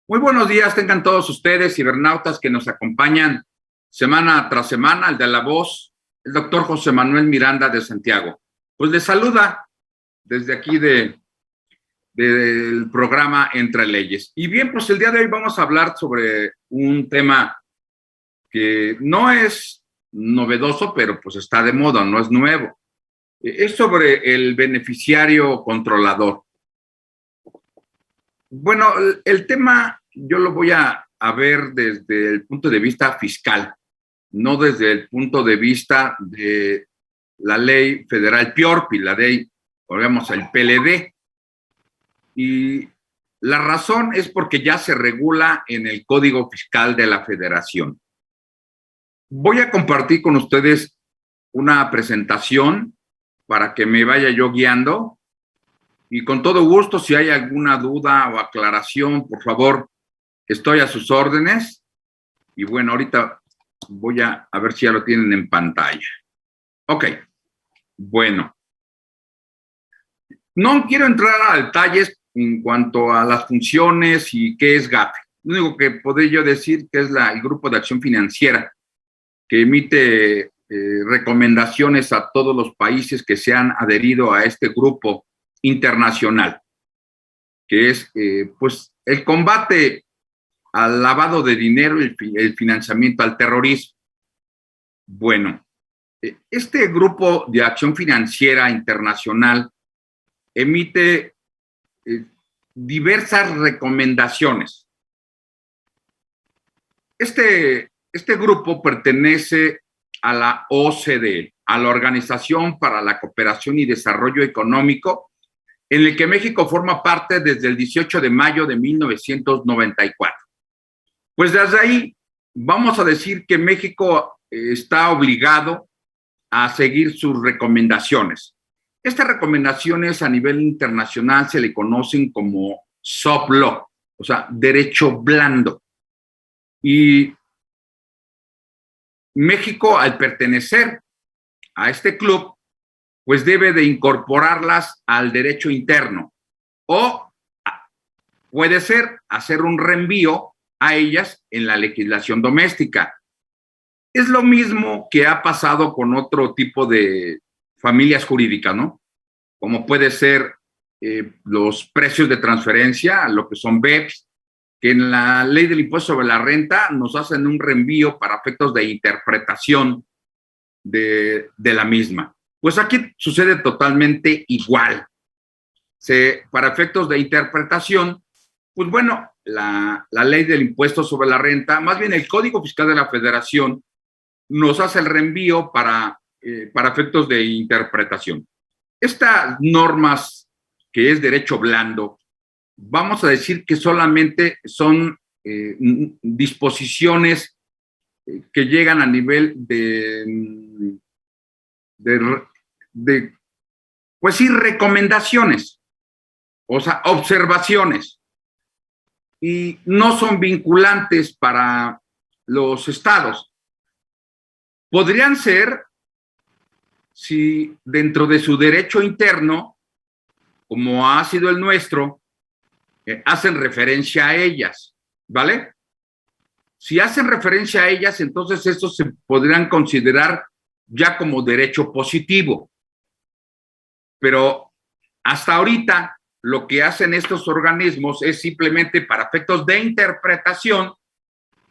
Muy buenos días, tengan todos ustedes, cibernautas que nos acompañan semana tras semana, el de la voz, el doctor José Manuel Miranda de Santiago. Pues les saluda desde aquí del programa Entre Leyes. Y bien, pues el día de hoy vamos a hablar sobre un tema que no es novedoso, pero pues está de moda, no es nuevo. Es sobre el beneficiario controlador. Bueno, el tema yo lo voy a ver desde el punto de vista fiscal, no desde el punto de vista de la ley federal PIORPI, la ley, digamos, el PLD. Y la razón es porque ya se regula en el Código Fiscal de la Federación. Voy a compartir con ustedes una presentación para que me vaya yo guiando. Y con todo gusto, si hay alguna duda o aclaración, por favor, estoy a sus órdenes. Y bueno, ahorita voy a ver si ya lo tienen en pantalla. Ok, bueno. No quiero entrar a detalles en cuanto a las funciones y qué es GAFI. Lo único que podría yo decir que es el Grupo de Acción Financiera que emite recomendaciones a todos los países que se han adherido a este grupo internacional, que es pues el combate al lavado de dinero y el financiamiento al terrorismo. Bueno, este grupo de acción financiera internacional emite diversas recomendaciones. Este grupo pertenece a la OCDE, a la Organización para la Cooperación y Desarrollo Económico, en el que México forma parte desde el 18 de mayo de 1994. Pues desde ahí vamos a decir que México está obligado a seguir sus recomendaciones. Estas recomendaciones a nivel internacional se le conocen como soft law, o sea, derecho blando. Y México, al pertenecer a este club, pues debe de incorporarlas al derecho interno o puede ser hacer un reenvío a ellas en la legislación doméstica. Es lo mismo que ha pasado con otro tipo de familias jurídicas, ¿no? Como puede ser los precios de transferencia, lo que son BEPS, que en la ley del impuesto sobre la renta nos hacen un reenvío para efectos de interpretación de la misma. Pues aquí sucede totalmente igual. Para efectos de interpretación, pues bueno, la ley del impuesto sobre la renta, más bien el Código Fiscal de la Federación, nos hace el reenvío para efectos de interpretación. Estas normas, que es derecho blando, vamos a decir que solamente son disposiciones que llegan a nivel pues sí, recomendaciones, o sea, observaciones, y no son vinculantes para los estados. Podrían ser si dentro de su derecho interno, como ha sido el nuestro, hacen referencia a ellas, ¿vale? Si hacen referencia a ellas, entonces estos se podrían considerar ya como derecho positivo. Pero hasta ahorita lo que hacen estos organismos es simplemente para efectos de interpretación,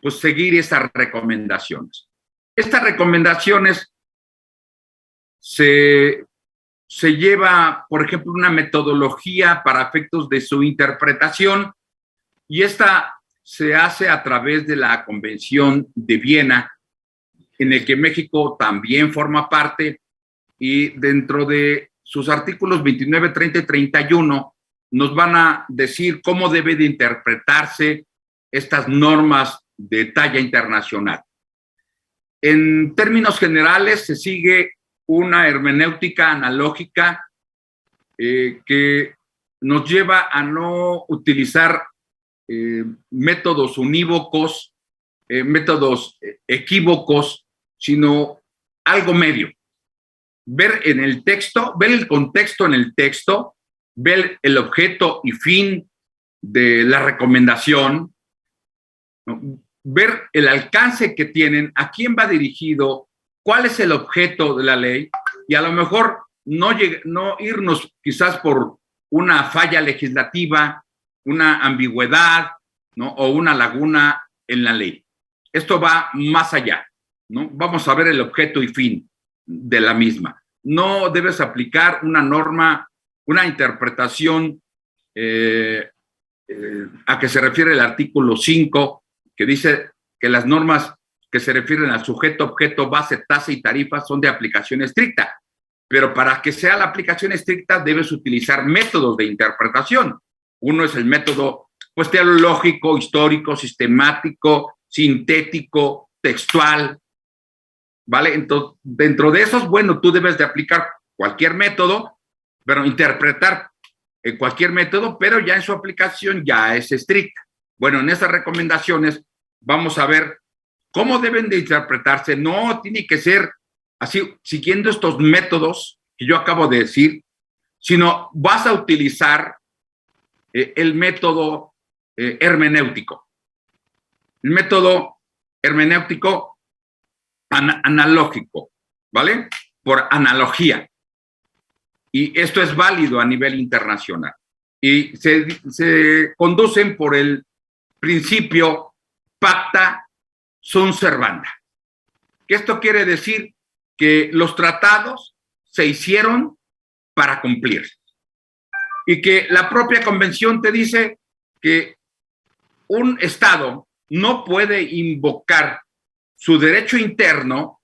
pues seguir esas recomendaciones. Estas recomendaciones se lleva, por ejemplo, una metodología para efectos de su interpretación y esta se hace a través de la Convención de Viena, en el que México también forma parte, y dentro de sus artículos 29, 30 y 31 nos van a decir cómo debe de interpretarse estas normas de talla internacional. En términos generales, se sigue una hermenéutica analógica que nos lleva a no utilizar métodos unívocos, métodos equívocos, sino algo medio. Ver en el texto, ver el contexto en el texto, ver el objeto y fin de la recomendación, ¿no? Ver el alcance que tienen, a quién va dirigido, cuál es el objeto de la ley, y a lo mejor no irnos quizás por una falla legislativa, una ambigüedad, ¿no? O una laguna en la ley. Esto va más allá, ¿no? Vamos a ver el objeto y fin de la misma. No debes aplicar una norma, una interpretación a que se refiere el artículo 5, que dice que las normas que se refieren al sujeto, objeto, base, tasa y tarifa son de aplicación estricta. Pero para que sea la aplicación estricta debes utilizar métodos de interpretación. Uno es el método pues teológico, histórico, sistemático, sintético, textual, ¿vale? Entonces, dentro de esos, bueno, tú debes de aplicar cualquier método, pero interpretar cualquier método, pero ya en su aplicación ya es estricta. Bueno, en esas recomendaciones vamos a ver cómo deben de interpretarse. No tiene que ser así, siguiendo estos métodos que yo acabo de decir, sino vas a utilizar el método hermenéutico. El método hermenéutico analógico, ¿vale? Por analogía. Y esto es válido a nivel internacional. Y se conducen por el principio pacta sunt servanda. Esto quiere decir que los tratados se hicieron para cumplirse. Y que la propia convención te dice que un Estado no puede invocar su derecho interno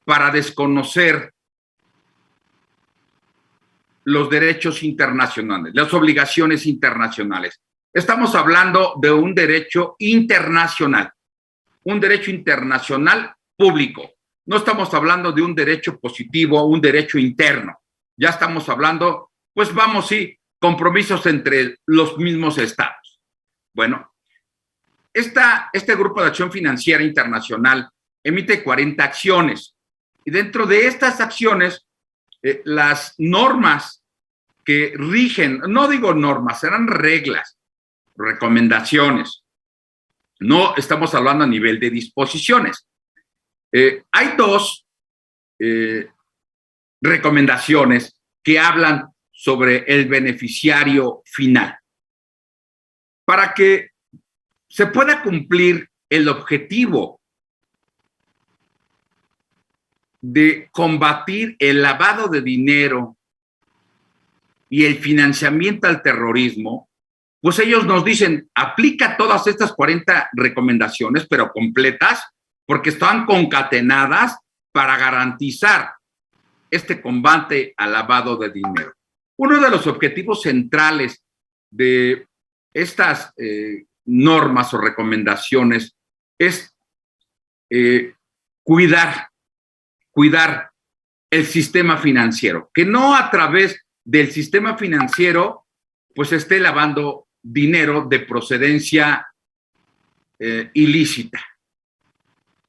para desconocer los derechos internacionales, las obligaciones internacionales. Estamos hablando de un derecho internacional público. No estamos hablando de un derecho positivo, un derecho interno. Ya estamos hablando, pues vamos, sí, compromisos entre los mismos estados. Bueno, este Grupo de Acción Financiera Internacional emite 40 acciones y dentro de estas acciones, las normas que rigen, no digo normas, serán reglas, recomendaciones. No estamos hablando a nivel de disposiciones. Hay dos recomendaciones que hablan sobre el beneficiario final. Para que se pueda cumplir el objetivo de combatir el lavado de dinero y el financiamiento al terrorismo, pues ellos nos dicen, aplica todas estas 40 recomendaciones, pero completas, porque están concatenadas para garantizar este combate al lavado de dinero. Uno de los objetivos centrales de estas normas o recomendaciones es cuidar el sistema financiero, que no a través del sistema financiero pues esté lavando dinero de procedencia ilícita.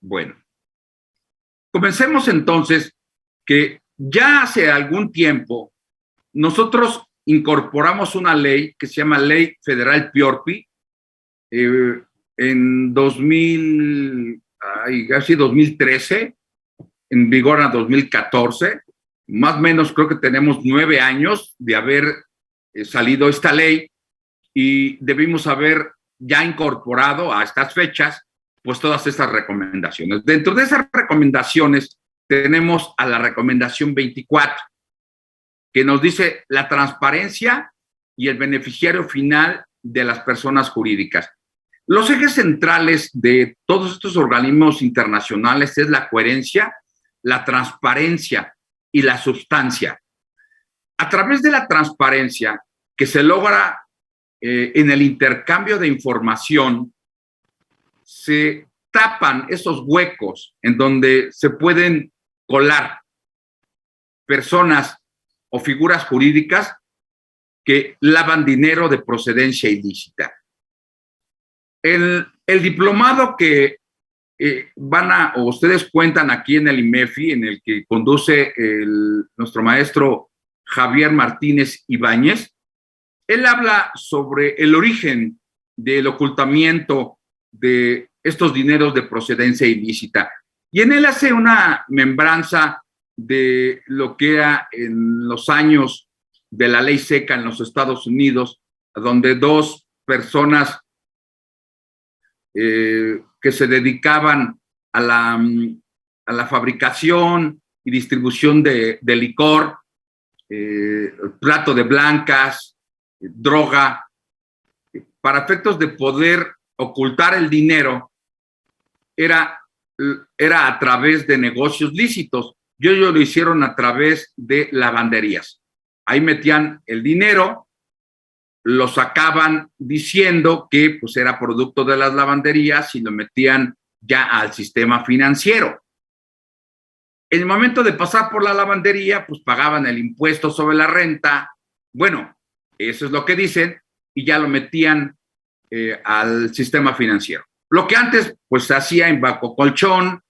Bueno, comencemos entonces que ya hace algún tiempo nosotros incorporamos una ley que se llama Ley Federal PIORPI en 2013, en vigor a 2014, más o menos creo que tenemos 9 años de haber salido esta ley y debimos haber ya incorporado a estas fechas pues todas estas recomendaciones. Dentro de esas recomendaciones tenemos a la recomendación 24, que nos dice la transparencia y el beneficiario final de las personas jurídicas. Los ejes centrales de todos estos organismos internacionales es la coherencia, la transparencia y la sustancia. A través de la transparencia que se logra en el intercambio de información, se tapan esos huecos en donde se pueden colar personas o figuras jurídicas que lavan dinero de procedencia ilícita. El diplomado que o ustedes cuentan aquí en el IMEFI, en el que conduce nuestro maestro Javier Martínez Ibáñez, él habla sobre el origen del ocultamiento de estos dineros de procedencia ilícita. Y en él hace una membranza de lo que era en los años de la ley seca en los Estados Unidos, donde dos personas que se dedicaban a la fabricación y distribución de licor, trato de blancas, droga, para efectos de poder ocultar el dinero, era a través de negocios lícitos. Y ellos lo hicieron a través de lavanderías. Ahí metían el dinero, lo sacaban diciendo que pues era producto de las lavanderías y lo metían ya al sistema financiero. En el momento de pasar por la lavandería, pues pagaban el impuesto sobre la renta. Bueno, eso es lo que dicen, y ya lo metían al sistema financiero. Lo que antes pues se hacía en bajo colchón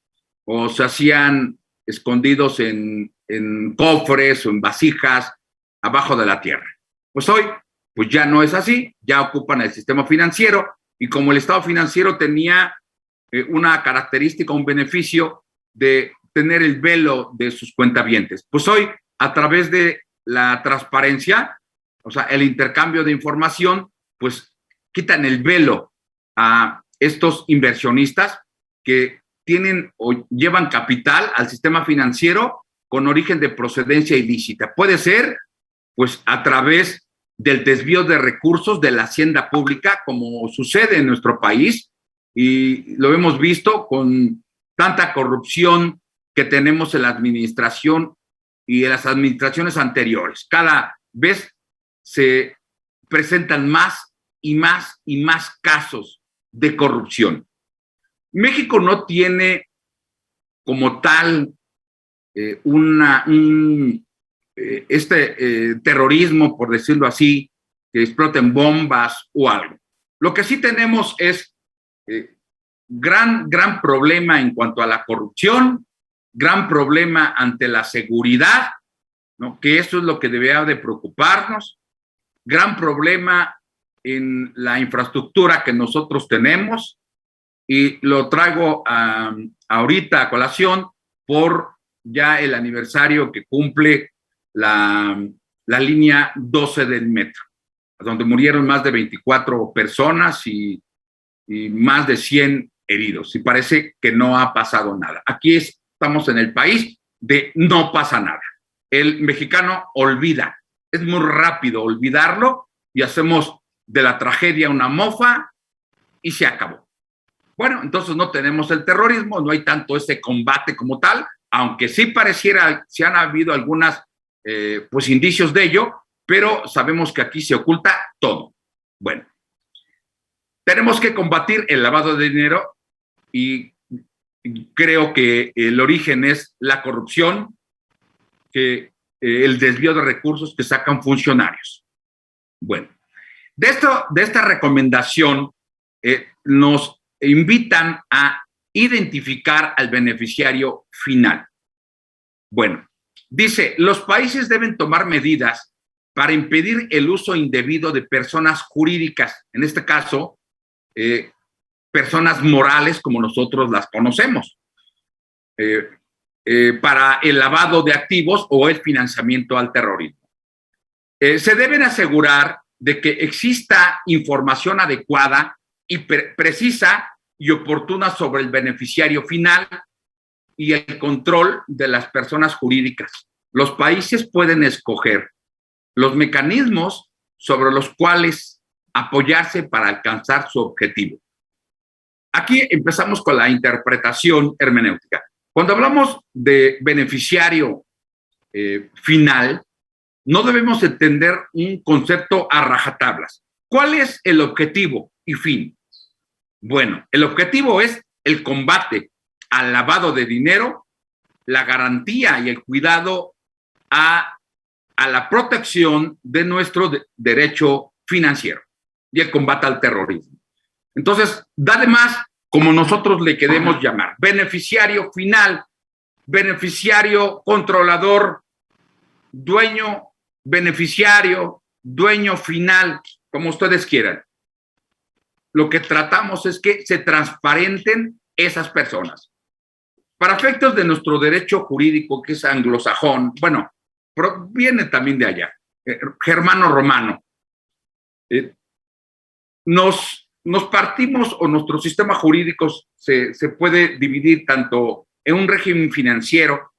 o se hacían escondidos en cofres o en vasijas abajo de la tierra. Pues hoy pues ya no es así, ya ocupan el sistema financiero, y como el estado financiero tenía una característica, un beneficio de tener el velo de sus cuentavientes, pues hoy a través de la transparencia, o sea, el intercambio de información, pues quitan el velo a estos inversionistas que tienen o llevan capital al sistema financiero con origen de procedencia ilícita. Puede ser, pues, a través del desvío de recursos de la hacienda pública, como sucede en nuestro país, y lo hemos visto con tanta corrupción que tenemos en la administración y en las administraciones anteriores. Cada vez se presentan más y más y más casos de corrupción. México no tiene como tal terrorismo, por decirlo así, que exploten bombas o algo. Lo que sí tenemos es gran problema en cuanto a la corrupción, gran problema ante la seguridad, ¿no? Que eso es lo que debería de preocuparnos, gran problema en la infraestructura que nosotros tenemos, y lo traigo ahorita a colación por ya el aniversario que cumple la línea 12 del metro, donde murieron más de 24 personas y más de 100 heridos, y parece que no ha pasado nada. Aquí estamos en el país de no pasa nada. El mexicano olvida, es muy rápido olvidarlo, y hacemos de la tragedia una mofa y se acabó. Bueno, entonces no tenemos el terrorismo, no hay tanto ese combate como tal, aunque sí pareciera, sí han habido algunas pues indicios de ello, pero sabemos que aquí se oculta todo. Bueno, tenemos que combatir el lavado de dinero, y creo que el origen es la corrupción, que el desvío de recursos que sacan funcionarios. Bueno, de esta recomendación nos invitan a identificar al beneficiario final. Bueno, dice, los países deben tomar medidas para impedir el uso indebido de personas jurídicas, en este caso, personas morales como nosotros las conocemos, para el lavado de activos o el financiamiento al terrorismo. Se deben asegurar de que exista información adecuada y precisa y oportuna sobre el beneficiario final y el control de las personas jurídicas. Los países pueden escoger los mecanismos sobre los cuales apoyarse para alcanzar su objetivo. Aquí empezamos con la interpretación hermenéutica. Cuando hablamos de beneficiario final, no debemos entender un concepto a rajatablas. ¿Cuál es el objetivo y fin? Bueno, el objetivo es el combate al lavado de dinero, la garantía y el cuidado a la protección de nuestro derecho financiero y el combate al terrorismo. Entonces, da de más, como nosotros le queremos llamar, beneficiario final, beneficiario controlador, dueño beneficiario, dueño final, como ustedes quieran. lo que tratamos es que se transparenten esas personas. Para efectos de nuestro derecho jurídico, que es anglosajón, bueno, viene también de allá, germano-romano, nos partimos, o nuestro sistema jurídico se puede dividir tanto en un régimen financiero,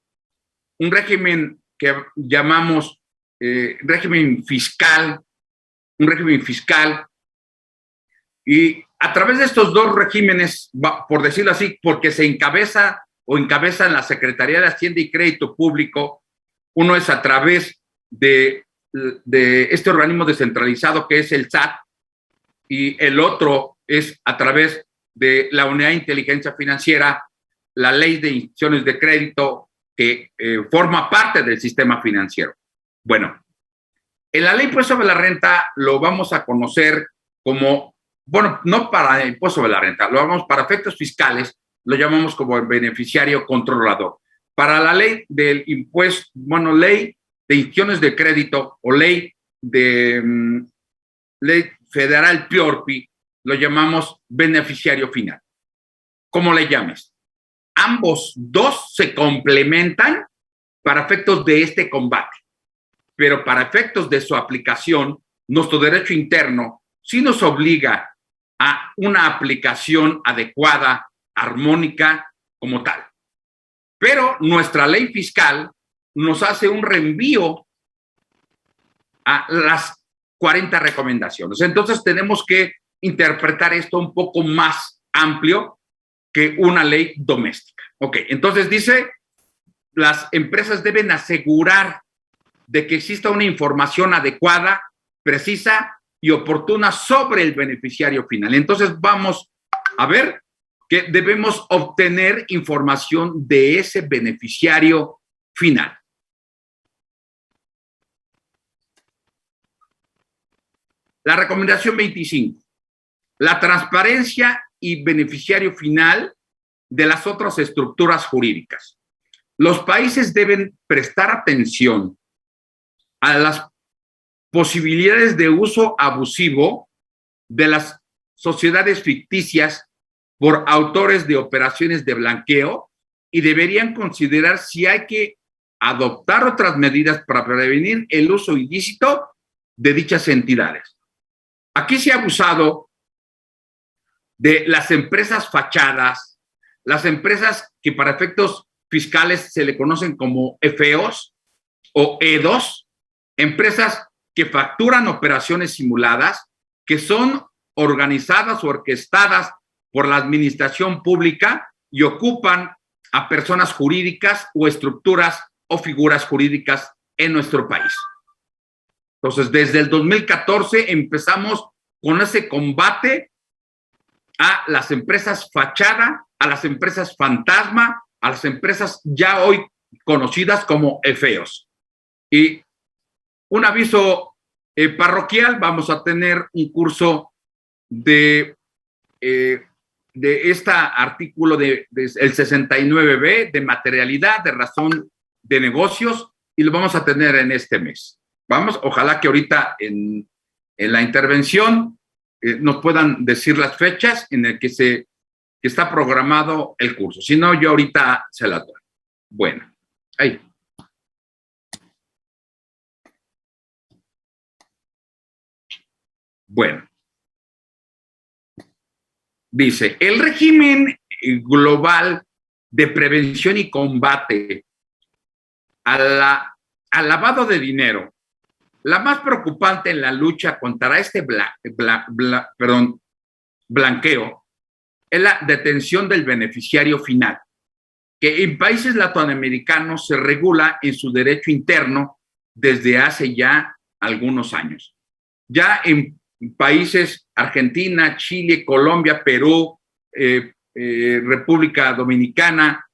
un régimen que llamamos régimen fiscal, y a través de estos dos regímenes, por decirlo así, porque se encabezan la Secretaría de Hacienda y Crédito Público, uno es a través de este organismo descentralizado que es el SAT, y el otro es a través de la Unidad de Inteligencia Financiera, la Ley de Instituciones de Crédito, que forma parte del sistema financiero. Bueno, en la Ley Impuesto sobre la Renta lo vamos a conocer como, bueno, no para el Impuesto sobre la Renta, lo vamos para efectos fiscales, lo llamamos como el beneficiario controlador. Para la ley del impuesto, bueno, Ley de Instituciones de Crédito o ley federal PIORPI, lo llamamos beneficiario final. ¿Cómo le llames? Ambos dos se complementan para efectos de este combate, pero para efectos de su aplicación, nuestro derecho interno sí nos obliga a una aplicación adecuada, armónica, como tal. Pero nuestra ley fiscal nos hace un reenvío a las 40 recomendaciones. Entonces tenemos que interpretar esto un poco más amplio que una ley doméstica. Ok, entonces dice, las empresas deben asegurar de que exista una información adecuada, precisa y oportuna sobre el beneficiario final. Entonces vamos a ver que debemos obtener información de ese beneficiario final. La recomendación 25. La transparencia y beneficiario final de las otras estructuras jurídicas. Los países deben prestar atención a las posibilidades de uso abusivo de las sociedades ficticias por autores de operaciones de blanqueo y deberían considerar si hay que adoptar otras medidas para prevenir el uso ilícito de dichas entidades. Aquí se ha abusado de las empresas fachadas, las empresas que para efectos fiscales se le conocen como EFEOs o EDOs, empresas que facturan operaciones simuladas, que son organizadas o orquestadas por la administración pública y ocupan a personas jurídicas o estructuras o figuras jurídicas en nuestro país. Entonces, desde el 2014 empezamos con ese combate a las empresas fachada, a las empresas fantasma, a las empresas ya hoy conocidas como EFEOs. Y un aviso parroquial, vamos a tener un curso de este artículo del 69B de materialidad, de razón de negocios, y lo vamos a tener en este mes. Vamos, ojalá que ahorita en la intervención nos puedan decir las fechas en las que está programado el curso. Si no, yo ahorita se la doy. Bueno, ahí. Bueno. Dice, el régimen global de prevención y combate al lavado de dinero, la más preocupante en la lucha contra este blanqueo, es la detención del beneficiario final, que en países latinoamericanos se regula en su derecho interno desde hace ya algunos años. Ya en países Argentina, Chile, Colombia, Perú, República Dominicana,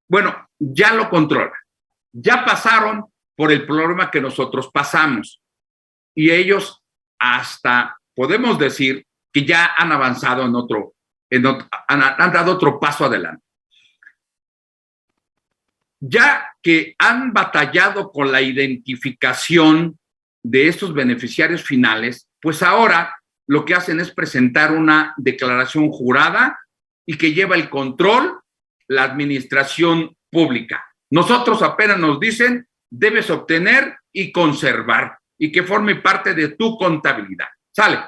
bueno, ya lo controlan. Ya pasaron por el problema que nosotros pasamos y ellos hasta podemos decir que ya han avanzado han dado otro paso adelante. Ya que han batallado con la identificación de estos beneficiarios finales, pues ahora lo que hacen es presentar una declaración jurada y que lleva el control la administración pública. Nosotros apenas nos dicen, debes obtener y conservar y que forme parte de tu contabilidad. Sale.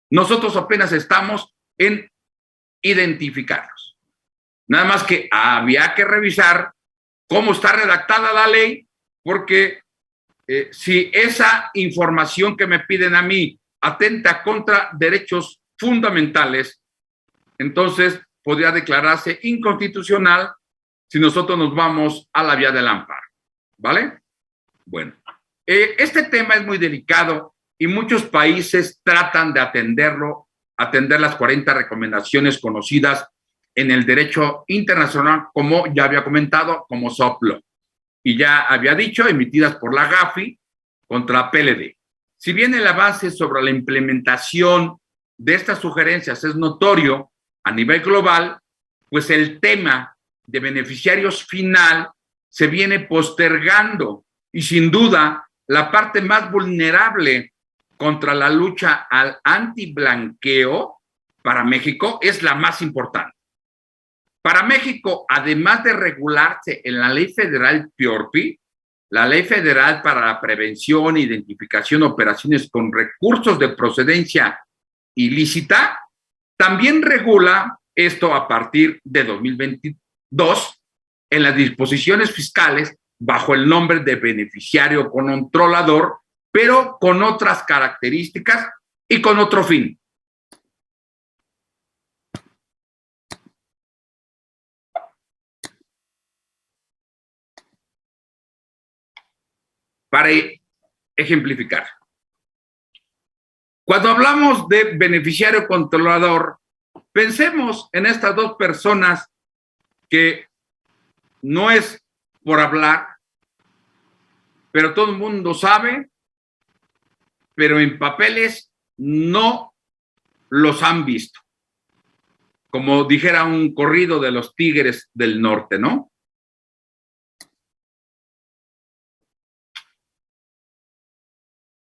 Nosotros apenas estamos en identificarlos. Nada más que había que revisar cómo está redactada la ley, porque si esa información que me piden a mí atenta contra derechos fundamentales, entonces podría declararse inconstitucional si nosotros nos vamos a la vía del amparo. ¿Vale? Bueno, este tema es muy delicado y muchos países tratan de atender las 40 recomendaciones conocidas en el derecho internacional, como ya había comentado, como soft law. Y ya había dicho, emitidas por la Gafi contra PLD. Si bien el avance sobre la implementación de estas sugerencias es notorio a nivel global, pues el tema de beneficiarios final se viene postergando y sin duda la parte más vulnerable contra la lucha al antiblanqueo para México es la más importante. Para México, además de regularse en la Ley Federal PIORPI, la Ley Federal para la Prevención e Identificación de Operaciones con Recursos de Procedencia Ilícita, también regula esto a partir de 2022 en las disposiciones fiscales bajo el nombre de beneficiario controlador, pero con otras características y con otro fin. Para ejemplificar, cuando hablamos de beneficiario controlador, pensemos en estas dos personas que no es por hablar, pero todo el mundo sabe, pero en papeles no los han visto. Como dijera un corrido de los Tigres del Norte, ¿no?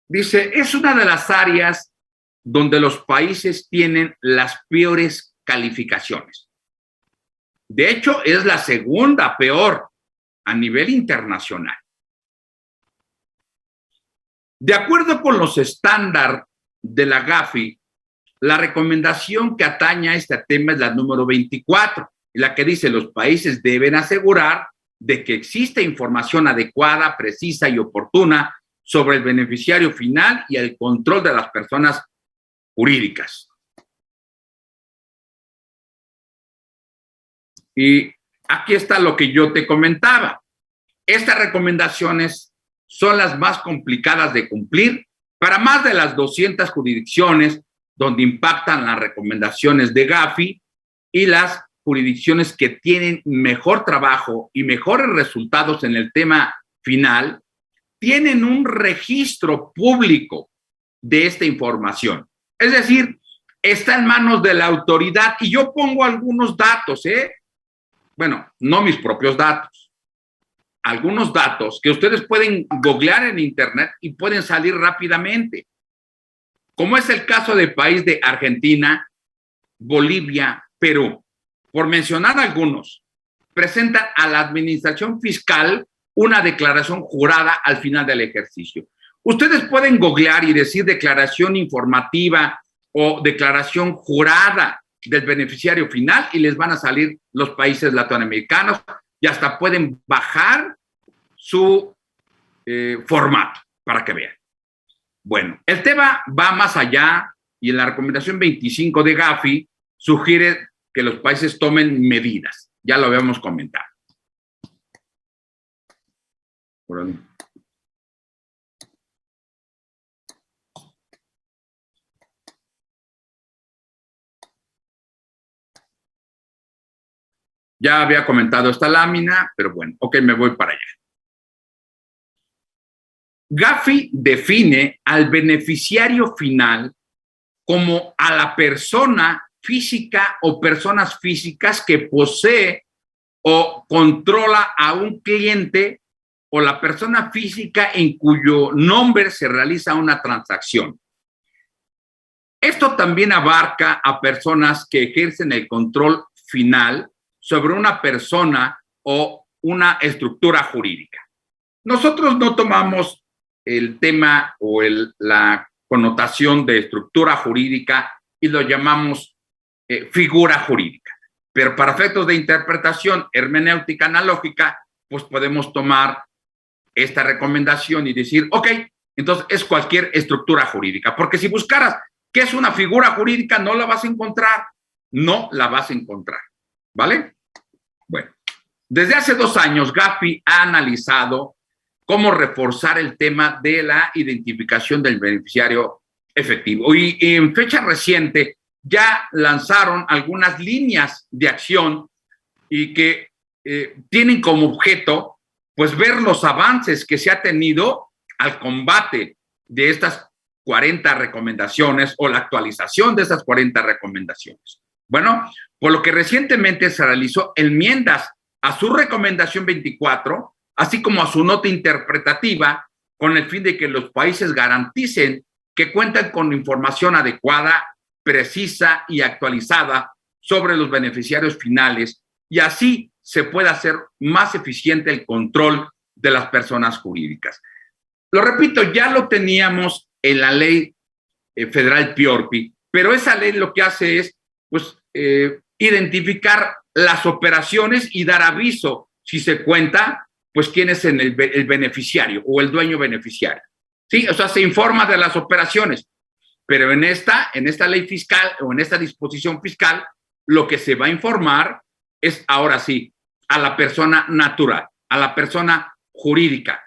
Dice, es una de las áreas donde los países tienen las peores calificaciones. De hecho, es la segunda peor a nivel internacional. De acuerdo con los estándares de la Gafi, la recomendación que atañe a este tema es la número 24, la que dice los países deben asegurar de que existe información adecuada, precisa y oportuna sobre el beneficiario final y el control de las personas jurídicas. Y aquí está lo que yo te comentaba. Estas recomendaciones son las más complicadas de cumplir para más de las 200 jurisdicciones donde impactan las recomendaciones de Gafi y las jurisdicciones que tienen mejor trabajo y mejores resultados en el tema final tienen un registro público de esta información. Es decir, está en manos de la autoridad y yo pongo algunos datos, bueno, no mis propios datos, algunos datos que ustedes pueden googlear en internet y pueden salir rápidamente, como es el caso del país de Argentina, Bolivia, Perú. Por mencionar algunos, presentan a la administración fiscal una declaración jurada al final del ejercicio. Ustedes pueden googlear y decir declaración informativa o declaración jurada del beneficiario final y les van a salir los países latinoamericanos y hasta pueden bajar su formato para que vean. Bueno, el tema va más allá y en la recomendación 25 de Gafi sugiere que los países tomen medidas. Ya lo habíamos comentado. Ya había comentado esta lámina, pero bueno, ok, me voy para allá. Gafi define al beneficiario final como a la persona física o personas físicas que posee o controla a un cliente o la persona física en cuyo nombre se realiza una transacción. Esto también abarca a personas que ejercen el control final sobre una persona o una estructura jurídica. Nosotros no tomamos el tema o la connotación de estructura jurídica y lo llamamos figura jurídica. Pero para efectos de interpretación hermenéutica analógica, pues podemos tomar esta recomendación y decir, ok, entonces es cualquier estructura jurídica. Porque si buscaras qué es una figura jurídica, no la vas a encontrar. No la vas a encontrar. ¿Vale? Bueno, desde hace 2 años, Gafi ha analizado cómo reforzar el tema de la identificación del beneficiario efectivo. Y en fecha reciente ya lanzaron algunas líneas de acción y que tienen como objeto pues ver los avances que se ha tenido al combate de estas 40 recomendaciones o la actualización de estas 40 recomendaciones. Bueno, por lo que recientemente se realizó enmiendas a su recomendación 24, así como a su nota interpretativa, con el fin de que los países garanticen que cuentan con información adecuada, precisa y actualizada sobre los beneficiarios finales, y así se pueda hacer más eficiente el control de las personas jurídicas. Lo repito, ya lo teníamos en la ley federal PIORPI, pero esa ley lo que hace es pues, identificar las operaciones y dar aviso si se cuenta pues quién es el beneficiario o el dueño beneficiario. Sí, o sea, se informa de las operaciones, pero en esta ley fiscal o en esta disposición fiscal, lo que se va a informar es ahora sí a la persona natural, a la persona jurídica,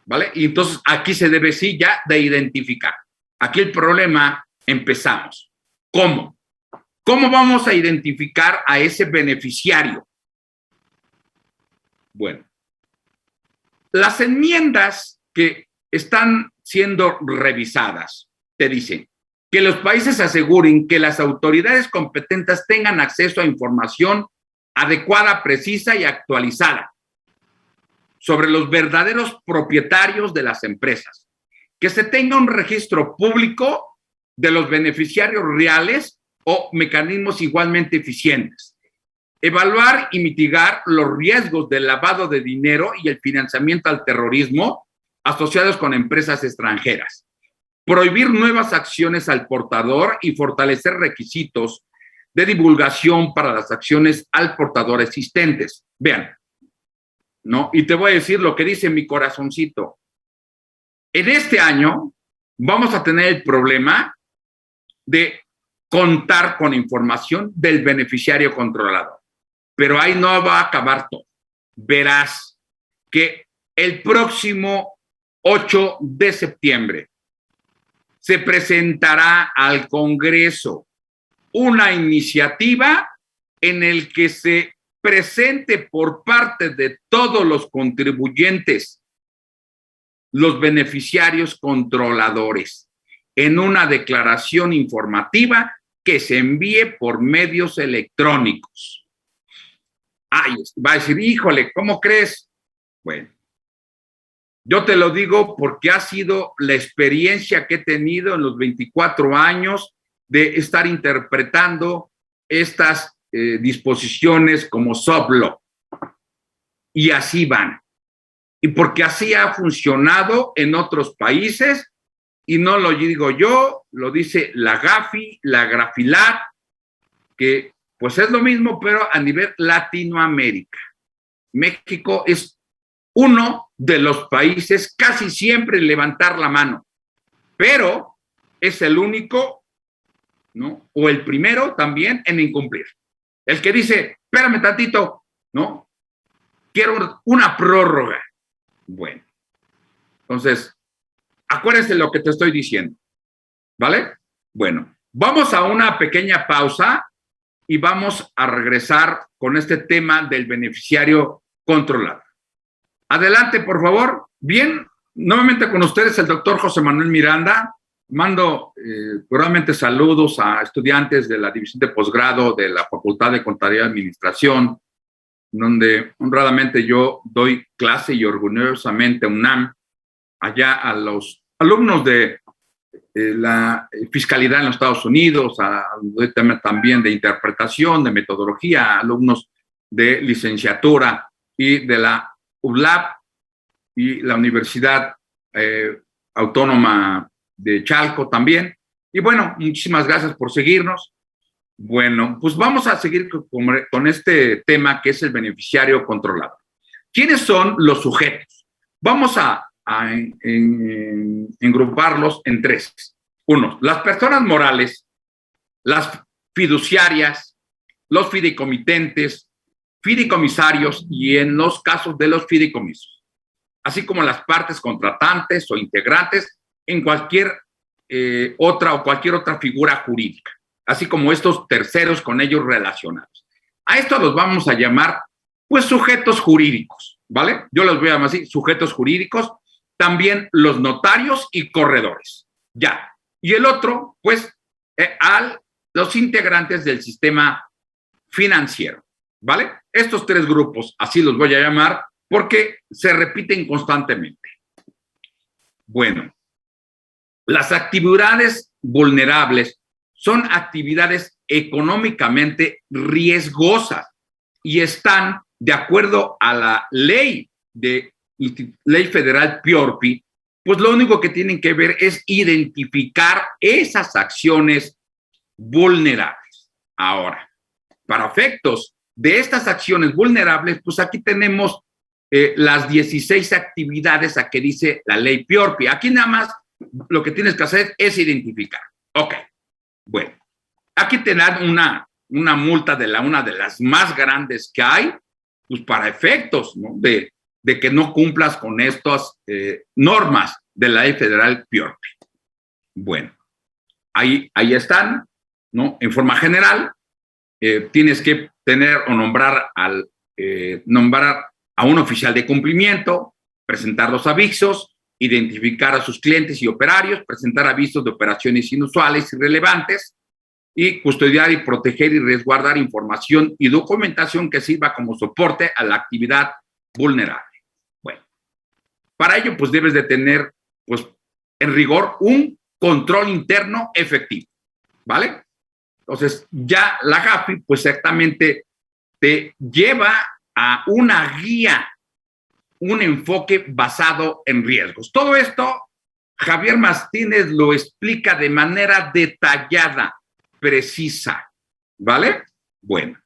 ¿vale? Y entonces aquí se debe sí ya de identificar. Aquí el problema empezamos. ¿Cómo? ¿Cómo vamos a identificar a ese beneficiario? Bueno, las enmiendas que están siendo revisadas te dicen que los países aseguren que las autoridades competentes tengan acceso a información adecuada, precisa y actualizada sobre los verdaderos propietarios de las empresas, que se tenga un registro público de los beneficiarios reales o mecanismos igualmente eficientes, evaluar y mitigar los riesgos del lavado de dinero y el financiamiento al terrorismo asociados con empresas extranjeras, prohibir nuevas acciones al portador y fortalecer requisitos de divulgación para las acciones al portador existentes. Vean, ¿no? Y te voy a decir lo que dice mi corazoncito. En este año vamos a tener el problema de contar con información del beneficiario controlador. Pero ahí no va a acabar todo. Verás que el próximo 8 de septiembre se presentará al Congreso una iniciativa en el que se presente por parte de todos los contribuyentes los beneficiarios controladores en una declaración informativa que se envíe por medios electrónicos. Ay, va a decir, híjole, ¿cómo crees? Bueno, yo te lo digo porque ha sido la experiencia que he tenido en los 24 años de estar interpretando estas disposiciones como soft law. Y así van. Y porque así ha funcionado en otros países, y no lo digo yo, lo dice la Gafi, la Grafilat, que pues es lo mismo, pero a nivel Latinoamérica. México es uno de los países casi siempre en levantar la mano, pero es el único, ¿no? O el primero también en incumplir. El que dice, espérame tantito, ¿no? Quiero una prórroga. Bueno, entonces, acuérdense lo que te estoy diciendo, ¿vale? Bueno, vamos a una pequeña pausa y vamos a regresar con este tema del beneficiario controlado. Adelante, por favor. Bien, nuevamente con ustedes el doctor José Manuel Miranda. Mando probablemente saludos a estudiantes de la división de posgrado de la Facultad de Contaduría y Administración, donde honradamente yo doy clase y orgullosamente UNAM, allá a los alumnos de la fiscalidad en los Estados Unidos, también de interpretación, de metodología, alumnos de licenciatura y de la ULAP y la Universidad Autónoma de Chalco también. Y bueno, muchísimas gracias por seguirnos. Bueno, pues vamos a seguir con este tema que es el beneficiario controlador. ¿Quiénes son los sujetos? Vamos a engruparlos en tres. Uno, las personas morales, las fiduciarias, los fideicomitentes, fideicomisarios y en los casos de los fideicomisos, así como las partes contratantes o integrantes en cualquier cualquier otra figura jurídica, así como estos terceros con ellos relacionados. A estos los vamos a llamar, pues, sujetos jurídicos, ¿vale? Yo los voy a llamar así, sujetos jurídicos, también los notarios y corredores, ya. Y el otro, pues, los integrantes del sistema financiero, ¿vale? Estos tres grupos, así los voy a llamar, porque se repiten constantemente. Bueno, las actividades vulnerables son actividades económicamente riesgosas y están, de acuerdo a la ley federal PIORPI, pues lo único que tienen que ver es identificar esas acciones vulnerables. Ahora, para efectos de estas acciones vulnerables, pues aquí tenemos las 16 actividades a que dice la ley PIORPI. Aquí nada más lo que tienes que hacer es identificar. Ok, bueno, aquí te dan una multa de una de las más grandes que hay, pues para efectos, ¿no?, de que no cumplas con estas normas de la ley federal PIORPI. Bueno, ahí están, ¿no? En forma general, tienes que tener o nombrar a un oficial de cumplimiento, presentar los avisos, identificar a sus clientes y operarios, presentar avisos de operaciones inusuales y relevantes, y custodiar y proteger y resguardar información y documentación que sirva como soporte a la actividad vulnerable. Bueno, para ello, pues debes de tener, pues, en rigor, un control interno efectivo, ¿vale? Entonces, ya la GAFI, pues, exactamente te lleva a una guía, un enfoque basado en riesgos. Todo esto, Javier Martínez lo explica de manera detallada, precisa, ¿vale? Bueno,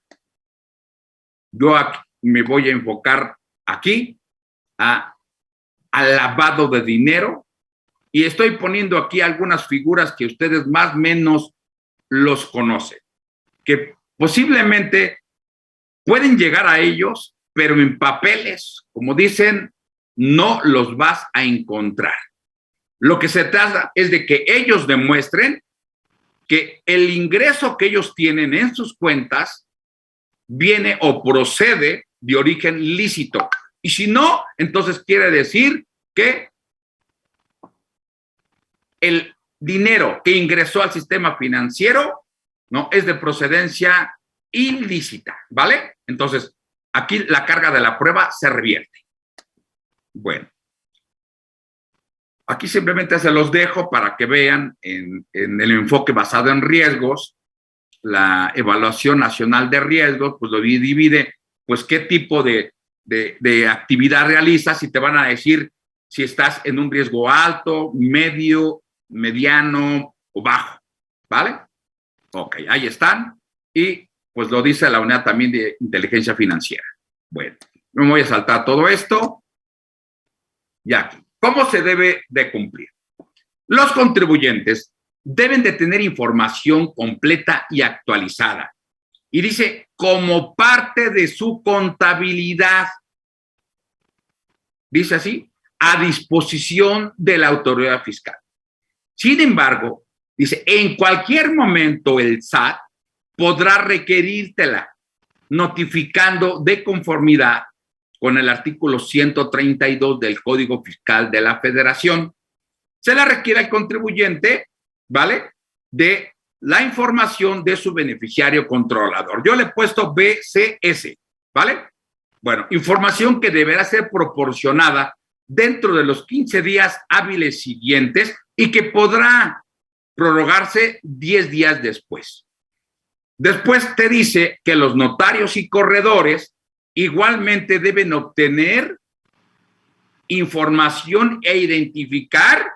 yo aquí me voy a enfocar aquí al lavado de dinero y estoy poniendo aquí algunas figuras que ustedes más o menos los conocen, que posiblemente pueden llegar a ellos, pero en papeles, como dicen, no los vas a encontrar. Lo que se trata es de que ellos demuestren que el ingreso que ellos tienen en sus cuentas viene o procede de origen lícito. Y si no, entonces quiere decir que el dinero que ingresó al sistema financiero, ¿no?, es de procedencia ilícita, ¿vale? Entonces, aquí la carga de la prueba se revierte. Bueno, aquí simplemente se los dejo para que vean en el enfoque basado en riesgos, la evaluación nacional de riesgos, pues lo divide, pues qué tipo de actividad realizas y te van a decir si estás en un riesgo alto, medio, mediano o bajo, ¿vale? Ok, ahí están. Y pues lo dice la unidad también de inteligencia financiera. Bueno, no me voy a saltar todo esto. Ya aquí. ¿Cómo se debe de cumplir? Los contribuyentes deben de tener información completa y actualizada. Y dice, como parte de su contabilidad, dice así, a disposición de la autoridad fiscal. Sin embargo, dice, en cualquier momento el SAT podrá requerírtela, notificando de conformidad con el artículo 132 del Código Fiscal de la Federación. Se la requiere al contribuyente, ¿vale?, de la información de su beneficiario controlador. Yo le he puesto BCS, ¿vale? Bueno, información que deberá ser proporcionada dentro de los 15 días hábiles siguientes y que podrá prorrogarse 10 días después. Después te dice que los notarios y corredores igualmente deben obtener información e identificar,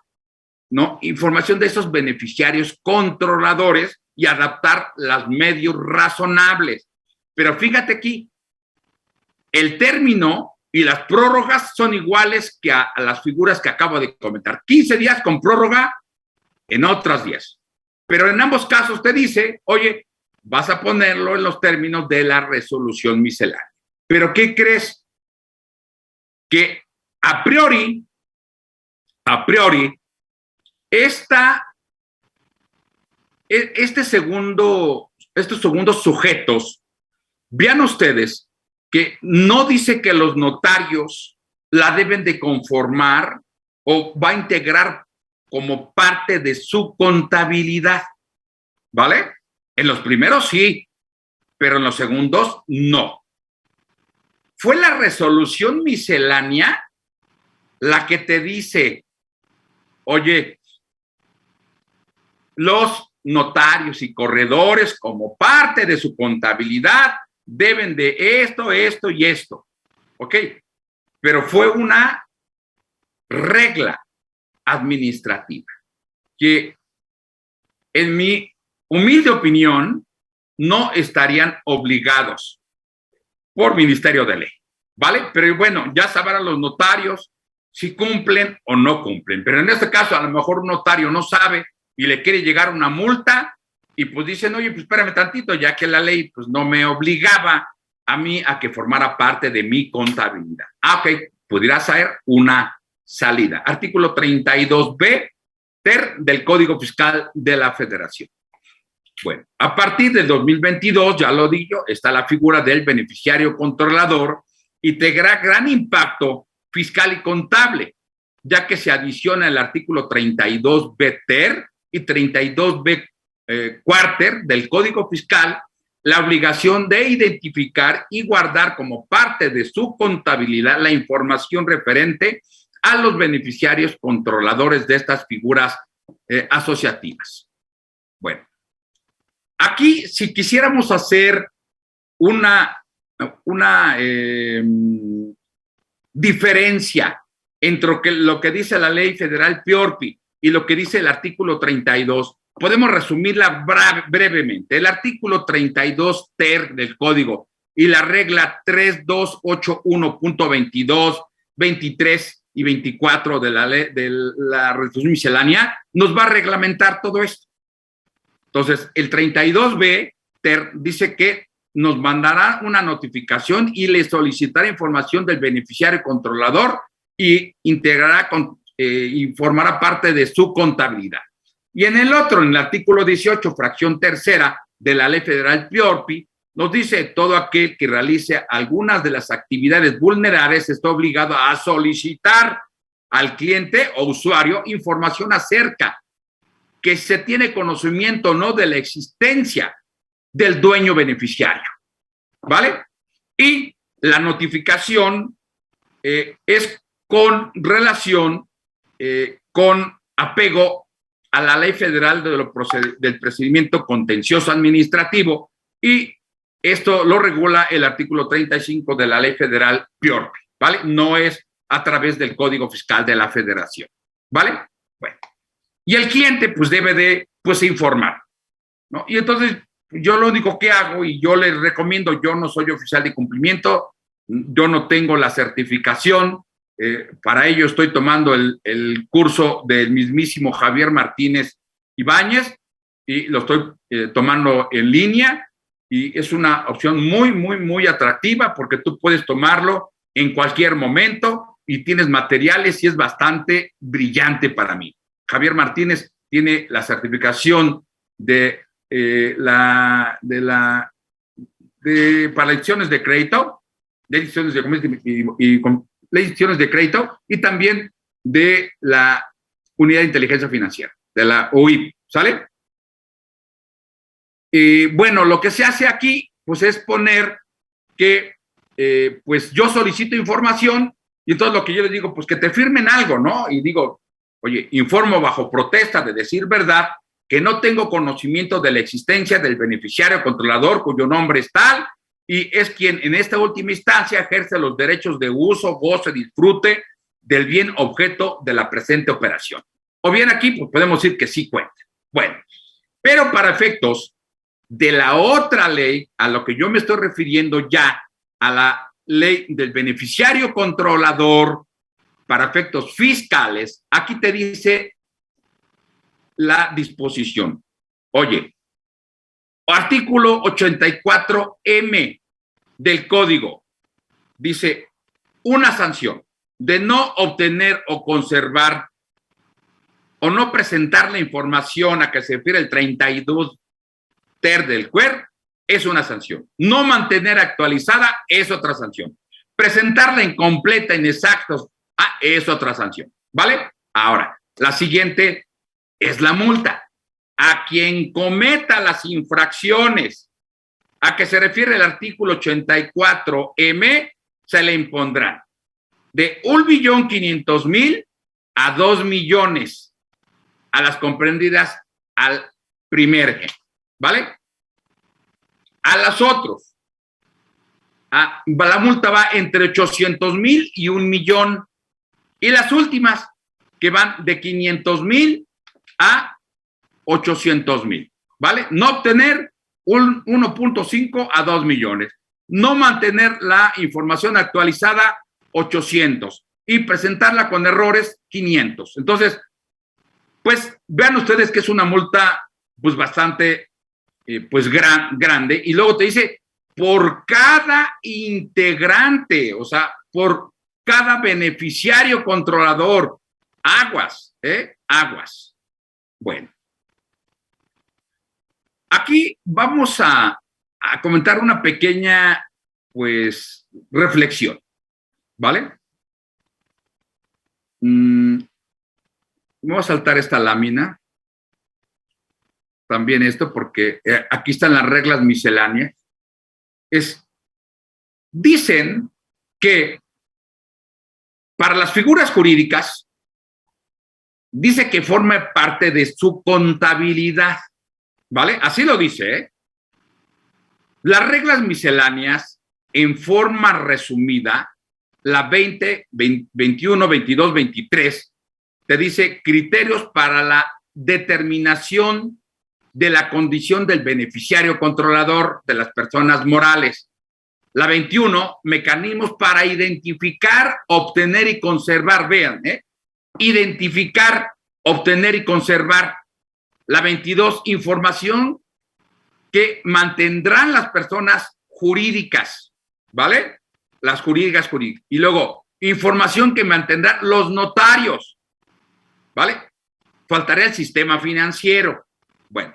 ¿no?, información de esos beneficiarios controladores y adaptar los medios razonables. Pero fíjate aquí, el término y las prórrogas son iguales que a las figuras que acabo de comentar. 15 días con prórroga en otras 10. Pero en ambos casos te dice, oye, vas a ponerlo en los términos de la resolución miscelánea. Pero ¿qué crees? Que a priori, estos segundos sujetos, vean ustedes que no dice que los notarios la deben de conformar o va a integrar como parte de su contabilidad, ¿vale? En los primeros sí, pero en los segundos no. Fue la resolución miscelánea la que te dice, oye, los notarios y corredores como parte de su contabilidad deben de esto, esto y esto. ¿Ok? Pero fue una regla administrativa que, en mi humilde opinión, no estarían obligados por Ministerio de Ley, ¿vale? Pero bueno, ya sabrán los notarios si cumplen o no cumplen. Pero en este caso, a lo mejor un notario no sabe y le quiere llegar una multa y pues dicen, oye, pues espérame tantito, ya que la ley pues no me obligaba a mí a que formara parte de mi contabilidad. Ok, pudiera ser una salida. Artículo 32B ter del Código Fiscal de la Federación. Bueno, a partir del 2022, ya lo digo, está la figura del beneficiario controlador y tendrá gran impacto fiscal y contable, ya que se adiciona el artículo 32B ter y 32B cuarter del Código Fiscal la obligación de identificar y guardar como parte de su contabilidad la información referente a los beneficiarios controladores de estas figuras asociativas. Bueno, aquí si quisiéramos hacer una diferencia entre lo que dice la ley federal PIORPI y lo que dice el artículo 32, podemos resumirla brevemente. El artículo 32 ter del código y la regla 3281.22, 23 y 24 de la ley de la resolución miscelánea nos va a reglamentar todo esto. Entonces, el 32B ter dice que nos mandará una notificación y le solicitará información del beneficiario controlador y integrará informará parte de su contabilidad. Y en el otro, en el artículo 18, fracción tercera de la ley federal PIORPI, nos dice todo aquel que realice algunas de las actividades vulnerables está obligado a solicitar al cliente o usuario información acerca que se tiene conocimiento o no de la existencia del dueño beneficiario, ¿vale? Y la notificación es con relación, con apego a la ley federal del procedimiento contencioso administrativo y esto lo regula el artículo 35 de la ley federal PIORPI, ¿vale? No es a través del Código Fiscal de la Federación, ¿vale? Bueno, y el cliente pues debe de pues informar, ¿no? Y entonces yo lo único que hago y yo les recomiendo, yo no soy oficial de cumplimiento, yo no tengo la certificación, para ello estoy tomando el curso del mismísimo Javier Martínez Ibáñez y lo estoy tomando en línea y es una opción muy, muy, muy atractiva porque tú puedes tomarlo en cualquier momento y tienes materiales y es bastante brillante para mí. Javier Martínez tiene la certificación para lecciones de crédito, de lecciones de crédito y también de la Unidad de Inteligencia Financiera, de la UIF, ¿sale? Bueno, lo que se hace aquí, pues es poner que, pues yo solicito información Y entonces lo que yo les digo, pues que te firmen algo, ¿no? Y digo, oye, informo bajo protesta de decir verdad que no tengo conocimiento de la existencia del beneficiario controlador cuyo nombre es tal y es quien en esta última instancia ejerce los derechos de uso, goce, disfrute del bien objeto de la presente operación. O bien aquí, pues podemos decir que sí cuenta. Bueno, pero para efectos de la otra ley, a lo que yo me estoy refiriendo ya, a la ley del beneficiario controlador para efectos fiscales, aquí te dice la disposición. Oye, artículo 84M del código dice una sanción de no obtener o conservar o no presentar la información a que se refiere el 32 ter del QUER es una sanción. No mantener actualizada es otra sanción. Presentarla incompleta, inexactos, es otra sanción. ¿Vale? Ahora, la siguiente es la multa. A quien cometa las infracciones a que se refiere el artículo 84M, se le impondrán de 1.500.000 a 2 millones a las comprendidas al primer gen. ¿Vale? A las otros, la multa va entre 800,000 y 1 millón. Y las últimas, que van de 500,000 a 800,000. ¿Vale? No obtener 1.5 a 2 millones. No mantener la información actualizada, 800. Y presentarla con errores, 500. Entonces, pues vean ustedes que es una multa pues bastante pues grande, y luego te dice por cada integrante, o sea, por cada beneficiario controlador. Aguas, aguas. Bueno, aquí vamos a comentar una pequeña pues reflexión, ¿vale? Me voy a saltar esta lámina. También esto, porque aquí están las reglas misceláneas. Dicen que para las figuras jurídicas, dice que forma parte de su contabilidad, ¿vale? Así lo dice, ¿eh? Las reglas misceláneas, en forma resumida, la 20, 21, 22, 23, te dice criterios para la determinación de la condición del beneficiario controlador de las personas morales. La 21, mecanismos para identificar, obtener y conservar. Vean, identificar, obtener y conservar. La 22, información que mantendrán las personas jurídicas, ¿vale? Las jurídicas. Y luego, información que mantendrán los notarios, ¿vale? Faltaría el sistema financiero. Bueno,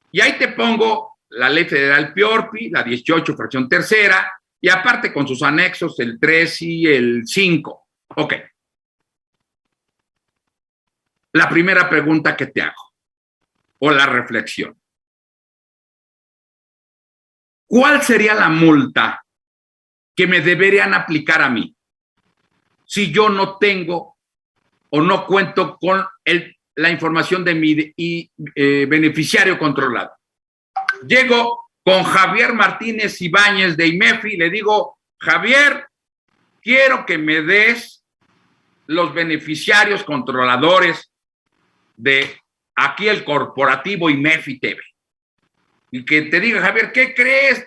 y ahí te pongo la ley federal PIORPI, la 18, fracción tercera, y aparte con sus anexos, el 3 y el 5. Ok. La primera pregunta que te hago, o la reflexión. ¿Cuál sería la multa que me deberían aplicar a mí si yo no tengo o no cuento con la información de mi beneficiario controlado? Llego con Javier Martínez Ibáñez de IMEFI y le digo, Javier, quiero que me des los beneficiarios controladores de aquí el corporativo IMEFI TV. Y que te diga, Javier, ¿qué crees?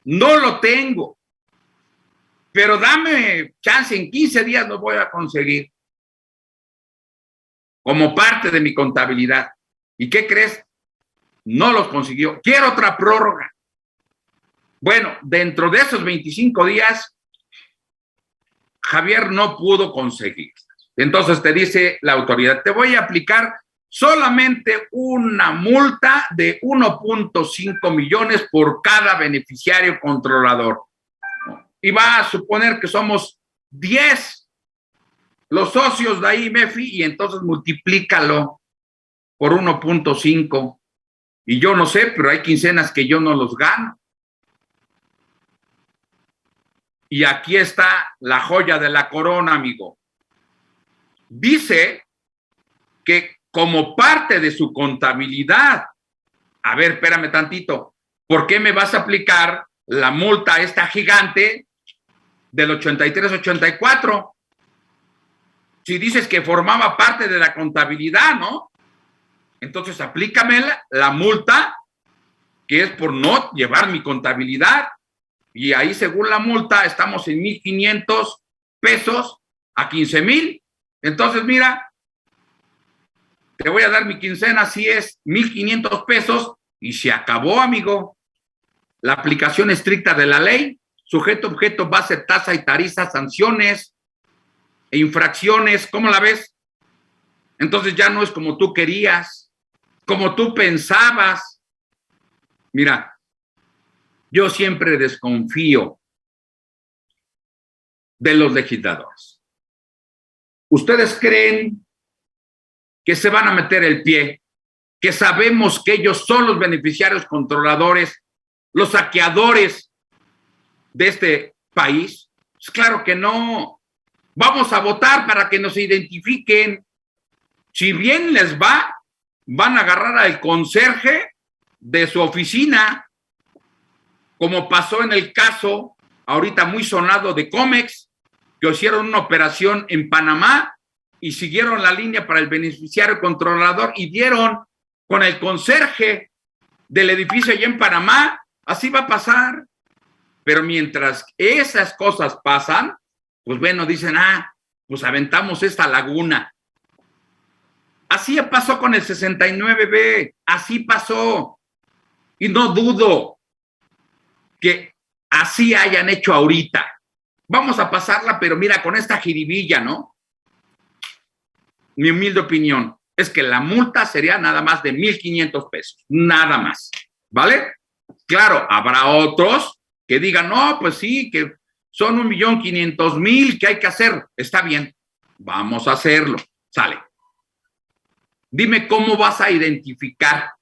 No lo tengo, pero dame chance, en 15 días lo voy a conseguir como parte de mi contabilidad. ¿Y qué crees? No los consiguió. Quiero otra prórroga. Bueno, dentro de esos 25 días, Javier no pudo conseguir. Entonces te dice la autoridad, te voy a aplicar solamente una multa de 1.5 millones por cada beneficiario controlador. Y va a suponer que somos 10 los socios de ahí, MEFI, y entonces multiplícalo por 1.5. Y yo no sé, pero hay quincenas que yo no los gano. Y aquí está la joya de la corona, amigo. Dice que como parte de su contabilidad, a ver, espérame tantito, ¿por qué me vas a aplicar la multa esta gigante del 83-84? Si dices que formaba parte de la contabilidad, ¿no? Entonces aplícame la multa que es por no llevar mi contabilidad. Y ahí, según la multa, estamos en 1,500 pesos a 15,000. Entonces, mira, te voy a dar mi quincena, si es 1,500 pesos y se acabó, amigo. La aplicación estricta de la ley, sujeto, objeto, base, tasa y tarifa, sanciones e infracciones. ¿Cómo la ves? Entonces ya no es como tú querías, como tú pensabas. Mira, yo siempre desconfío de los legisladores. ¿Ustedes creen que se van a meter el pie? Que sabemos que ellos son los beneficiarios controladores, los saqueadores de este país. Pues claro que no. Vamos a votar para que nos identifiquen. Si bien les va, van a agarrar al conserje de su oficina, como pasó en el caso ahorita muy sonado de Comex, que hicieron una operación en Panamá y siguieron la línea para el beneficiario controlador y dieron con el conserje del edificio allá en Panamá. Así va a pasar. Pero mientras esas cosas pasan, pues bueno, dicen, pues aventamos esta laguna. Así pasó con el 69B, así pasó. Y no dudo que así hayan hecho ahorita. Vamos a pasarla, pero mira, con esta jiribilla, ¿no? Mi humilde opinión es que la multa sería nada más de 1,500 pesos, nada más, ¿vale? Claro, habrá otros que digan, no, pues sí, que son 1,500,000 que hay que hacer. Está bien, vamos a hacerlo, sale. Dime cómo vas a identificar,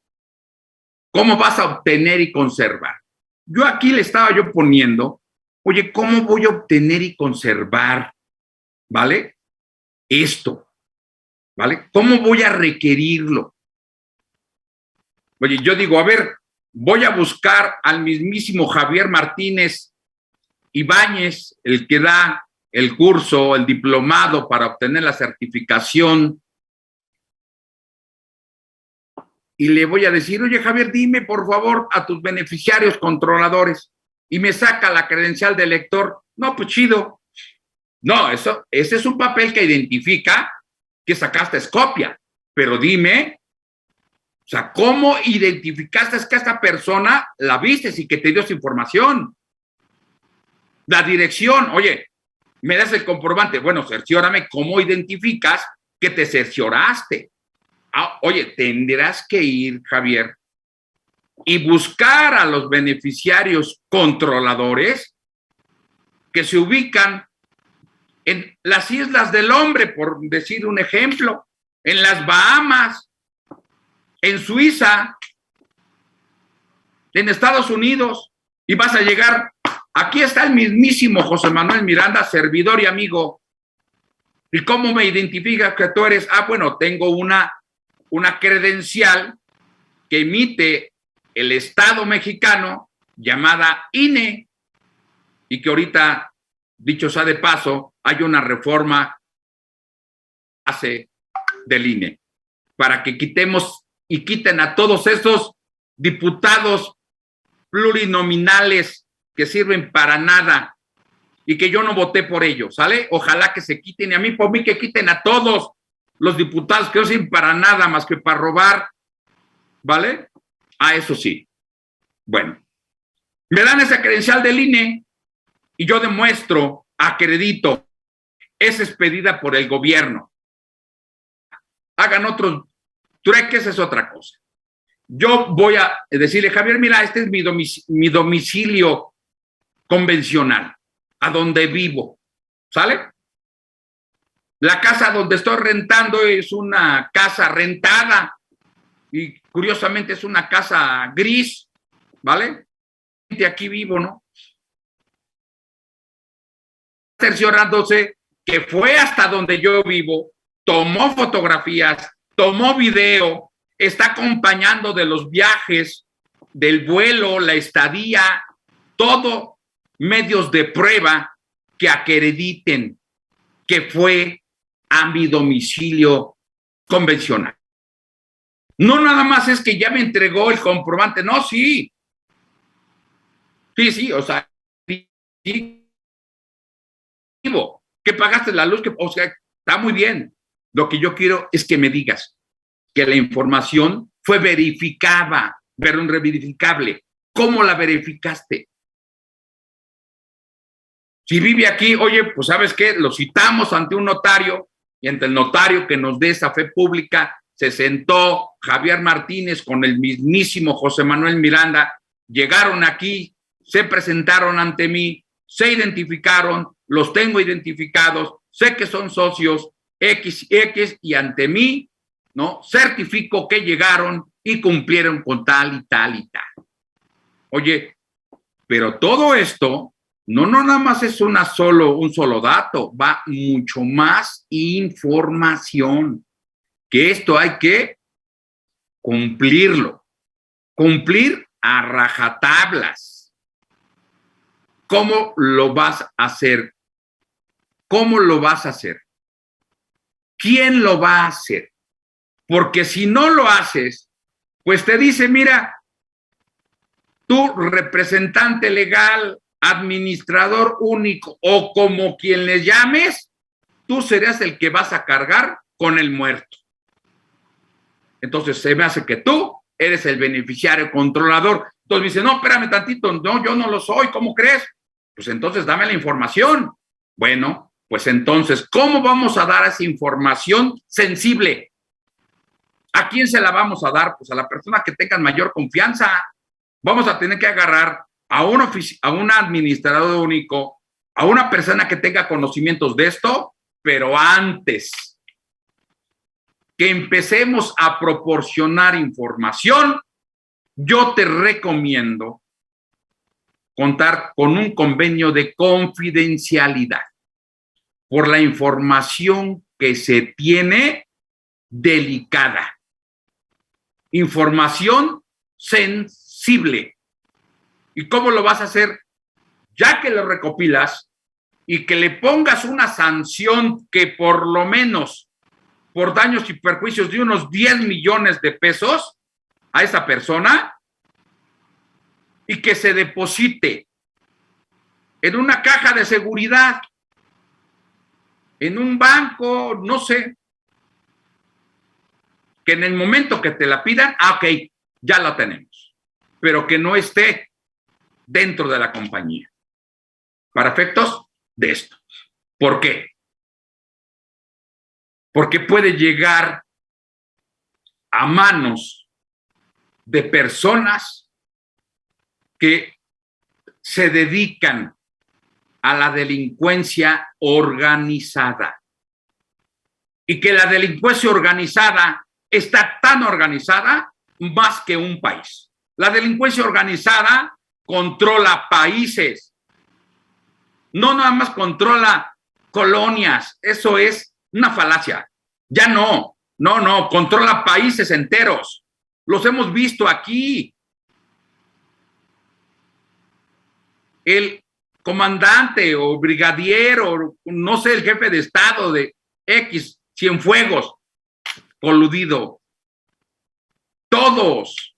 cómo vas a obtener y conservar. Yo aquí le estaba yo poniendo, oye, ¿cómo voy a obtener y conservar, ¿vale? Esto, ¿vale? ¿Cómo voy a requerirlo? Oye, yo digo, a ver, voy a buscar al mismísimo Javier Martínez Ibáñez, el que da el curso, el diplomado para obtener la certificación, y le voy a decir, oye, Javier, dime por favor a tus beneficiarios controladores, y me saca la credencial de lector. No, pues chido. No, ese es un papel que identifica que sacaste copia, pero dime, o sea, ¿cómo identificaste que esta persona la viste y que te dio esa información? La dirección, oye, me das el comprobante. Bueno, cerciórame cómo identificas que te cercioraste. Oye, tendrás que ir, Javier, y buscar a los beneficiarios controladores que se ubican en las Islas del Hombre, por decir un ejemplo, en las Bahamas, en Suiza, en Estados Unidos, y vas a llegar, aquí está el mismísimo José Manuel Miranda, servidor y amigo. ¿Y cómo me identifica que tú eres? Bueno, tengo una credencial que emite el Estado mexicano llamada INE, y que ahorita, dicho sea de paso, hay una reforma del INE para que quitemos y quiten a todos esos diputados plurinominales que sirven para nada y que yo no voté por ellos, ¿sale? Ojalá que se quiten, y a mí por mí que quiten a todos los diputados que no sirven para nada más que para robar, ¿vale? Eso sí. Bueno, me dan esa credencial del INE y yo demuestro, acredito, es expedida por el gobierno. Hagan otros trueques, es otra cosa. Yo voy a decirle, Javier, mira, este es mi domicilio convencional, a donde vivo, ¿sale? La casa donde estoy rentando es una casa rentada y curiosamente es una casa gris, ¿vale? Aquí vivo, ¿no? cerciorándose que fue hasta donde yo vivo, tomó fotografías, tomó video, está acompañando de los viajes, del vuelo, la estadía, todo medios de prueba que acrediten que fue a mi domicilio convencional. No nada más es que ya me entregó el comprobante, no, sí, o sea, sí, que pagaste la luz, o sea, está muy bien. Lo que yo quiero es que me digas que la información fue verificada, verificable. ¿Cómo la verificaste? Si vive aquí, oye, pues ¿sabes qué? Lo citamos ante un notario y ante el notario que nos dé esa fe pública se sentó Javier Martínez con el mismísimo José Manuel Miranda, llegaron aquí, se presentaron ante mí, se identificaron, los tengo identificados, sé que son socios X y ante mí, ¿no? Certifico que llegaron y cumplieron con tal y tal y tal. Oye, pero todo esto no nada más es un solo dato, va mucho más información, que esto hay que cumplirlo, cumplir a rajatablas. ¿Cómo lo vas a hacer? ¿Cómo lo vas a hacer? ¿Quién lo va a hacer? Porque si no lo haces, pues te dice, mira, tú representante legal, administrador único o como quien le llames, tú serás el que vas a cargar con el muerto. Entonces se me hace que tú eres el beneficiario controlador. Entonces me dice, no, espérame tantito, no, yo no lo soy, ¿cómo crees? Pues entonces dame la información. Bueno, pues entonces, ¿cómo vamos a dar esa información sensible? ¿A quién se la vamos a dar? Pues a la persona que tenga mayor confianza. Vamos a tener que agarrar a un administrador único, a una persona que tenga conocimientos de esto, pero antes que empecemos a proporcionar información, yo te recomiendo contar con un convenio de confidencialidad por la información que se tiene delicada. Información sensible. ¿Y cómo lo vas a hacer? Ya que lo recopilas y que le pongas una sanción que por lo menos por daños y perjuicios de unos 10 millones de pesos a esa persona y que se deposite en una caja de seguridad, en un banco, no sé, que en el momento que te la pidan, ok, ya la tenemos, pero que no esté dentro de la compañía, para efectos de esto. ¿Por qué? Porque puede llegar a manos de personas que se dedican a la delincuencia organizada y que la delincuencia organizada está tan organizada más que un país. La delincuencia organizada controla países, no nada más controla colonias, eso es una falacia. Ya no, controla países enteros. Los hemos visto aquí. El comandante o brigadier o no sé, el jefe de Estado de X, Cienfuegos, coludido. Todos.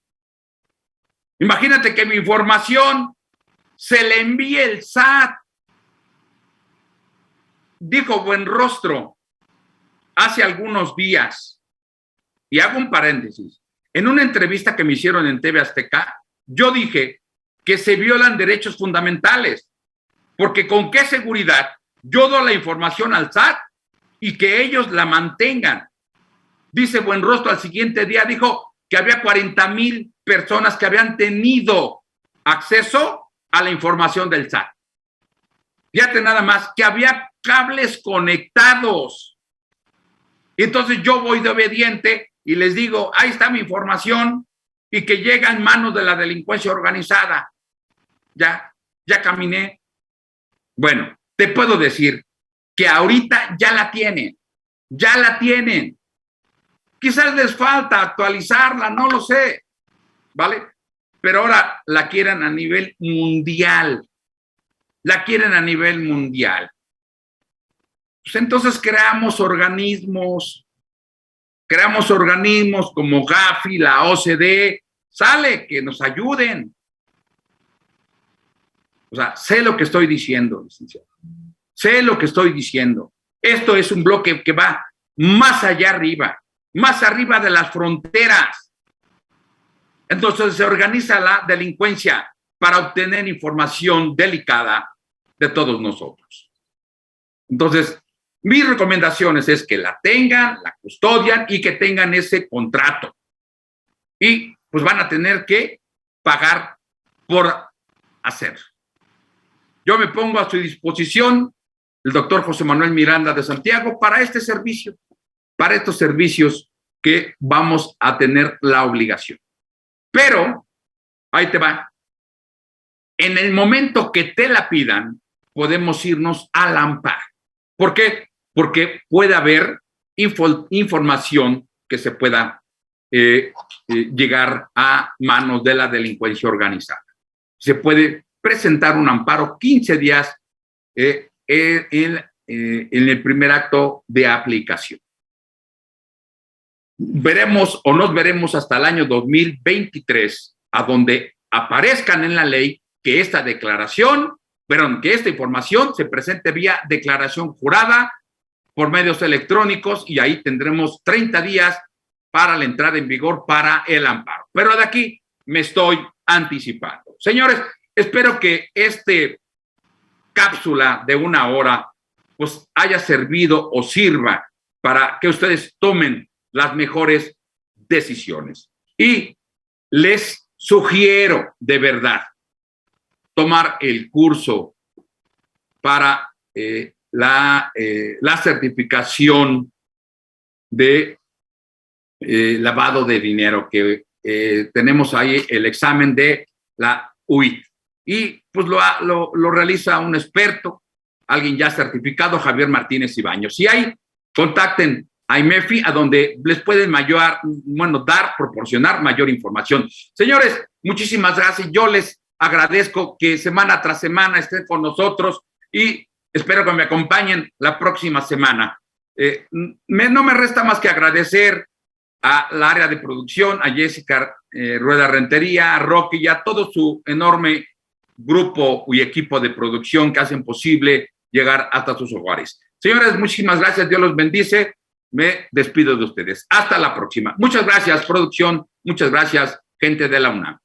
Imagínate que mi información se le envíe el SAT. Dijo Buenrostro hace algunos días, y hago un paréntesis, en una entrevista que me hicieron en TV Azteca, yo dije que se violan derechos fundamentales, porque ¿con qué seguridad yo doy la información al SAT y que ellos la mantengan? Dice Buenrostro al siguiente día, dijo que había 40,000 personas que habían tenido acceso a la información del SAT. Fíjate nada más, que había cables conectados. Y entonces yo voy de obediente y les digo, ahí está mi información, y que llega en manos de la delincuencia organizada. Ya caminé. Bueno, te puedo decir que ahorita ya la tienen. Quizás les falta actualizarla, no lo sé, ¿vale? Pero ahora la quieren a nivel mundial. Pues entonces creamos organismos como Gafi, la OCDE, que nos ayuden. O sea, sé lo que estoy diciendo, licenciado. Esto es un bloque que va más arriba de las fronteras. Entonces se organiza la delincuencia para obtener información delicada de todos nosotros. Entonces, mis recomendaciones es que la tengan, la custodian y que tengan ese contrato. Y pues van a tener que pagar por hacerlo. Yo me pongo a su disposición, el doctor José Manuel Miranda de Santiago, para estos servicios que vamos a tener la obligación. Pero, ahí te va, en el momento que te la pidan, podemos irnos al amparo. ¿Por qué? Porque puede haber información que se pueda llegar a manos de la delincuencia organizada. Se puede presentar un amparo 15 días en el primer acto de aplicación. Nos veremos hasta el año 2023, a donde aparezcan en la ley que esta información se presente vía declaración jurada por medios electrónicos, y ahí tendremos 30 días para la entrada en vigor para el amparo. Pero de aquí me estoy anticipando. Señores, espero que esta cápsula de 1 hora pues haya servido o sirva para que ustedes tomen las mejores decisiones. Y les sugiero de verdad tomar el curso para la certificación de lavado de dinero, que tenemos ahí el examen de la UIT. Y pues lo realiza un experto, alguien ya certificado, Javier Martínez Ibaños. Si hay, contacten a IMEFI, a donde les pueden proporcionar mayor información. Señores, muchísimas gracias. Yo les agradezco que semana tras semana estén con nosotros y espero que me acompañen la próxima semana. No me resta más que agradecer al área de producción, a Jessica Rueda Rentería, a Rocky y a todo su enorme grupo y equipo de producción que hacen posible llegar hasta sus hogares. Señores, muchísimas gracias. Dios los bendice. Me despido de ustedes. Hasta la próxima. Muchas gracias, producción. Muchas gracias, gente de la UNAM.